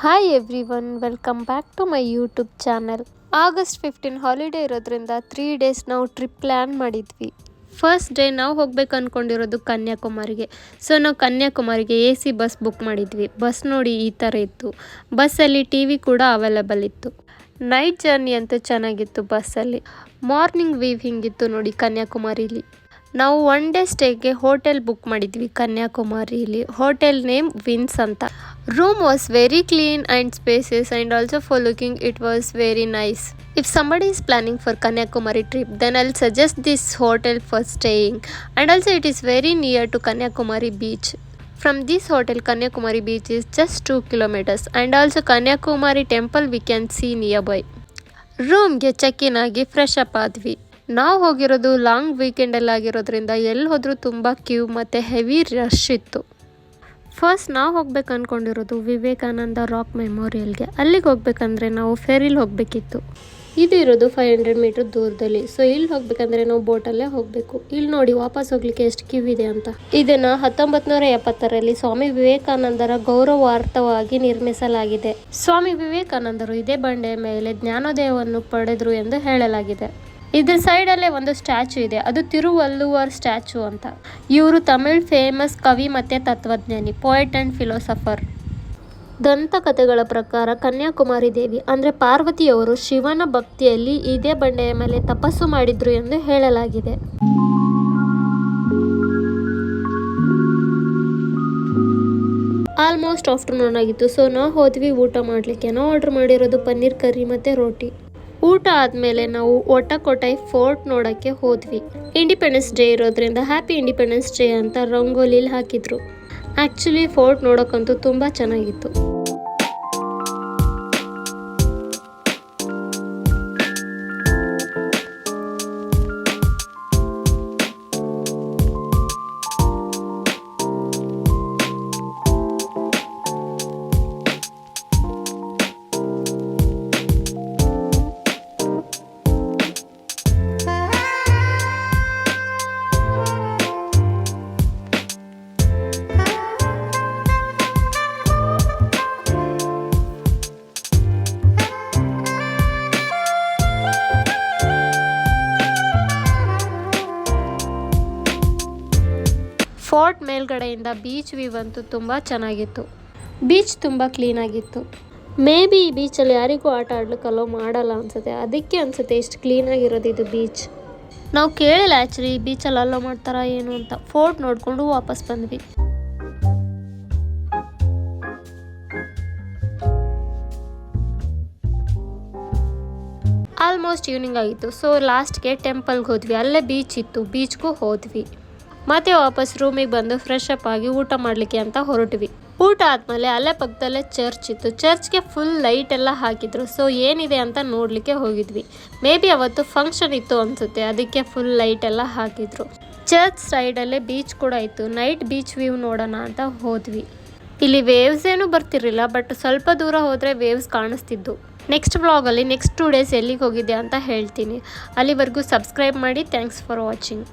Hi everyone, welcome back to my YouTube channel. August 15 holiday ಇರೋದ್ರಿಂದ 3 days ನಾವು trip plan ಮಾಡಿದ್ವಿ. First day ನಾವು ಹೋಗ್ಬೇಕು ಅಂದ್ಕೊಂಡಿರೋದು ಕನ್ಯಾಕುಮಾರಿಗೆ. ಸೊ ನಾವು ಕನ್ಯಾಕುಮಾರಿಗೆ AC ಬಸ್ ಬುಕ್ ಮಾಡಿದ್ವಿ. ಬಸ್ ನೋಡಿ ಈ ಥರ ಇತ್ತು. ಬಸ್ಸಲ್ಲಿ TV ಕೂಡ ಅವೈಲೇಬಲ್ ಇತ್ತು. ನೈಟ್ ಜರ್ನಿ ಅಂತೂ ಚೆನ್ನಾಗಿತ್ತು ಬಸ್ಸಲ್ಲಿ. ಮಾರ್ನಿಂಗ್ ವ್ಯೂ ಹಿಂಗಿತ್ತು ನೋಡಿ ಕನ್ಯಾಕುಮಾರಿಲಿ. ನಾವು 1 ಡೇ ಸ್ಟೇಗೆ ಹೋಟೆಲ್ ಬುಕ್ ಮಾಡಿದ್ವಿ ಕನ್ಯಾಕುಮಾರಿಲಿ. ಹೋಟೆಲ್ ನೇಮ್ ವಿನ್ಸ್ ಅಂತ. Room was very clean and spacious, and also for looking it was very nice. If somebody is planning for Kanyakumari trip, then I'll suggest this hotel for staying. And also it is very near to Kanyakumari beach. From this hotel, Kanyakumari beach is just 2 kilometers, and also Kanyakumari temple we can see nearby. ರೂಮ್ಗೆ check in ಆಗಿ fresh up ಆದ್ವಿ. ನಾವು ಹೋಗಿರೋದು long ವೀಕೆಂಡಲ್ಲಿ ಆಗಿರೋದ್ರಿಂದ ಎಲ್ಲಿ ಹೋದರೂ ತುಂಬ Q ಮತ್ತು ಹೆವಿ ರಶ್ ಇತ್ತು. ಫಸ್ಟ್ ನಾವು ಹೋಗ್ಬೇಕು ಅಂದ್ಕೊಂಡಿರೋದು ವಿವೇಕಾನಂದ ರಾಕ್ ಮೆಮೋರಿಯಲ್ಗೆ. ಅಲ್ಲಿಗೆ ಹೋಗ್ಬೇಕಂದ್ರೆ ನಾವು ಫೆರಿಲಿ ಹೋಗಬೇಕಿತ್ತು. ಇದು ಇರೋದು 500 ಮೀಟರ್ ದೂರದಲ್ಲಿ. ಸೊ ಇಲ್ಲಿ ಹೋಗ್ಬೇಕಂದ್ರೆ ನಾವು ಬೋಟಲ್ಲೇ ಹೋಗಬೇಕು. ಇಲ್ಲಿ ನೋಡಿ ವಾಪಸ್ ಹೋಗ್ಲಿಕ್ಕೆ ಎಷ್ಟು ಕ್ಯೂ ಇದೆ ಅಂತ. ಇದನ್ನು 1970ರಲ್ಲಿ ಸ್ವಾಮಿ ವಿವೇಕಾನಂದರ ಗೌರವಾರ್ಥವಾಗಿ ನಿರ್ಮಿಸಲಾಗಿದೆ. ಸ್ವಾಮಿ ವಿವೇಕಾನಂದರು ಇದೇ ಬಂಡೆಯ ಮೇಲೆ ಜ್ಞಾನೋದಯವನ್ನು ಪಡೆದರು ಎಂದು ಹೇಳಲಾಗಿದೆ. ಇದ್ರ ಸೈಡಲ್ಲೇ ಒಂದು ಸ್ಟ್ಯಾಚು ಇದೆ, ಅದು ತಿರುವಲ್ಲುವರ್ ಸ್ಟ್ಯಾಚು ಅಂತ. ಇವರು ತಮಿಳ್ ಫೇಮಸ್ ಕವಿ ಮತ್ತು ತತ್ವಜ್ಞಾನಿ, ಪೋಯೆಟ್ ಆ್ಯಂಡ್ ಫಿಲೋಸಫರ್. ದಂತಕಥೆಗಳ ಪ್ರಕಾರ ಕನ್ಯಾಕುಮಾರಿ ದೇವಿ ಅಂದರೆ ಪಾರ್ವತಿಯವರು ಶಿವನ ಭಕ್ತಿಯಲ್ಲಿ ಇದೇ ಬಂಡೆಯ ಮೇಲೆ ತಪಸ್ಸು ಮಾಡಿದ್ರು ಎಂದು ಹೇಳಲಾಗಿದೆ. ಆಲ್ಮೋಸ್ಟ್ ಆಫ್ಟರ್ನೂನ್ ಆಗಿತ್ತು. ಸೊ ನಾವು ಹೋದ್ವಿ ಊಟ ಮಾಡಲಿಕ್ಕೆ. ನಾವು ಆರ್ಡರ್ ಮಾಡಿರೋದು ಪನ್ನೀರ್ ಕರಿ ಮತ್ತು ರೋಟಿ. ಊಟ ಆದಮೇಲೆ ನಾವು ಒಟಕೋಟೈ ಫೋರ್ಟ್ ನೋಡೋಕ್ಕೆ ಹೋದ್ವಿ. ಇಂಡಿಪೆಂಡೆನ್ಸ್ ಡೇ ಇರೋದ್ರಿಂದ ಹ್ಯಾಪಿ ಇಂಡಿಪೆಂಡೆನ್ಸ್ ಡೇ ಅಂತ ರಂಗೋಲಿಲಿ ಹಾಕಿದ್ರು. ಆ್ಯಕ್ಚುಲಿ ಫೋರ್ಟ್ ನೋಡೋಕ್ಕಂತೂ ತುಂಬ ಚೆನ್ನಾಗಿತ್ತು. ಫೋರ್ಟ್ ಮೇಲ್ಗಡೆಯಿಂದ ಬೀಚ್ ವ್ಯೂ ಅಂತೂ ತುಂಬ ಚೆನ್ನಾಗಿತ್ತು. ಬೀಚ್ ತುಂಬ ಕ್ಲೀನಾಗಿತ್ತು. ಮೇ ಬಿ ಈ ಬೀಚಲ್ಲಿ ಯಾರಿಗೂ ಆಟ ಆಡ್ಲಿಕ್ಕೆ ಅಲೋ ಮಾಡಲ್ಲ ಅನಿಸುತ್ತೆ. ಅದಕ್ಕೆ ಅನಿಸುತ್ತೆ ಇಷ್ಟು ಕ್ಲೀನಾಗಿರೋದು ಇದು ಬೀಚ್. ನಾವು ಕೇಳಿಲ್ಲ ಆ್ಯಕ್ಚುಲಿ ಈ ಬೀಚಲ್ಲಿ ಅಲೋ ಮಾಡ್ತಾರಾ ಏನು ಅಂತ. ಫೋರ್ಟ್ ನೋಡಿಕೊಂಡು ವಾಪಸ್ ಬಂದ್ವಿ. ಆಲ್ಮೋಸ್ಟ್ ಈವ್ನಿಂಗ್ ಆಗಿತ್ತು. ಸೊ ಲಾಸ್ಟ್ಗೆ ಟೆಂಪಲ್ಗೆ ಹೋದ್ವಿ. ಅಲ್ಲೇ ಬೀಚ್ ಇತ್ತು, ಬೀಚ್ಗೂ ಹೋದ್ವಿ. ಮತ್ತೆ ವಾಪಸ್ ರೂಮಿಗೆ ಬಂದು ಫ್ರೆಶ್ ಅಪ್ ಆಗಿ ಊಟ ಮಾಡಲಿಕ್ಕೆ ಅಂತ ಹೊರಟ್ವಿ. ಊಟ ಆದಮೇಲೆ ಅಲ್ಲೇ ಪಕ್ಕದಲ್ಲೇ ಚರ್ಚ್ ಇತ್ತು. ಚರ್ಚ್ಗೆ ಫುಲ್ ಲೈಟ್ ಎಲ್ಲ ಹಾಕಿದ್ರು. ಸೊ ಏನಿದೆ ಅಂತ ನೋಡಲಿಕ್ಕೆ ಹೋಗಿದ್ವಿ. ಮೇ ಬಿ ಅವತ್ತು ಫಂಕ್ಷನ್ ಇತ್ತು ಅನಿಸುತ್ತೆ, ಅದಕ್ಕೆ ಫುಲ್ ಲೈಟ್ ಎಲ್ಲ ಹಾಕಿದ್ರು. ಚರ್ಚ್ ಸೈಡಲ್ಲೇ ಬೀಚ್ ಕೂಡ ಇತ್ತು. ನೈಟ್ ಬೀಚ್ ವ್ಯೂ ನೋಡೋಣ ಅಂತ ಹೋದ್ವಿ. ಇಲ್ಲಿ ವೇವ್ಸ್ ಏನೂ ಬರ್ತಿರಲಿಲ್ಲ, ಬಟ್ ಸ್ವಲ್ಪ ದೂರ ಹೋದರೆ ವೇವ್ಸ್ ಕಾಣಿಸ್ತಿದ್ದು. ನೆಕ್ಸ್ಟ್ ವ್ಲಾಗಲ್ಲಿ ನೆಕ್ಸ್ಟ್ 2 ಡೇಸ್ ಎಲ್ಲಿಗೆ ಹೋಗಿದ್ದೆ ಅಂತ ಹೇಳ್ತೀನಿ. ಅಲ್ಲಿವರೆಗೂ ಸಬ್ಸ್ಕ್ರೈಬ್ ಮಾಡಿ. Thanks for watching.